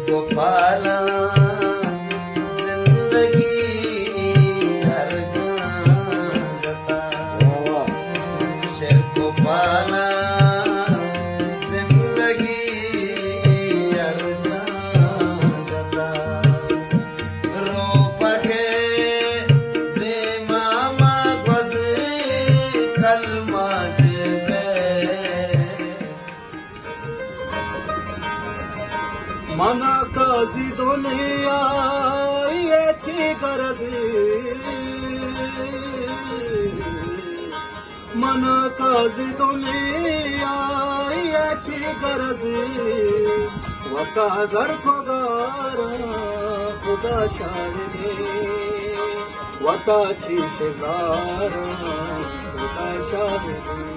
को पाला जिंदगी हर जाता, शेर को पाला जिंदगी हर जाता। रो पगे दे मामा गुज़री कलमा मना काजी दुनिया याची गरजी, मना काजी दुनिया याची गरजी। वका घर को गारा खुदा शाहिदे, वकाची शेजारा खुदा शाहिदे।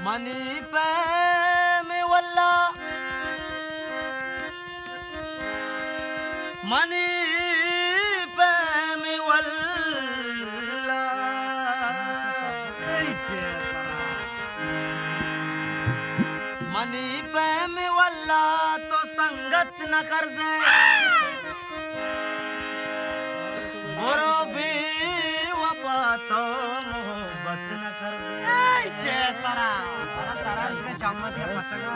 मनी पे में वल्ला, मनी पे में वल्ला, मनी पे में वल्ला तो संगत न कर जे, बुरो भी वफा तो मोहब्बत न कर जे। तारा तारा इसमें चमक है, पचंगा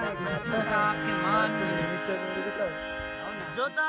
आपके मान जोता।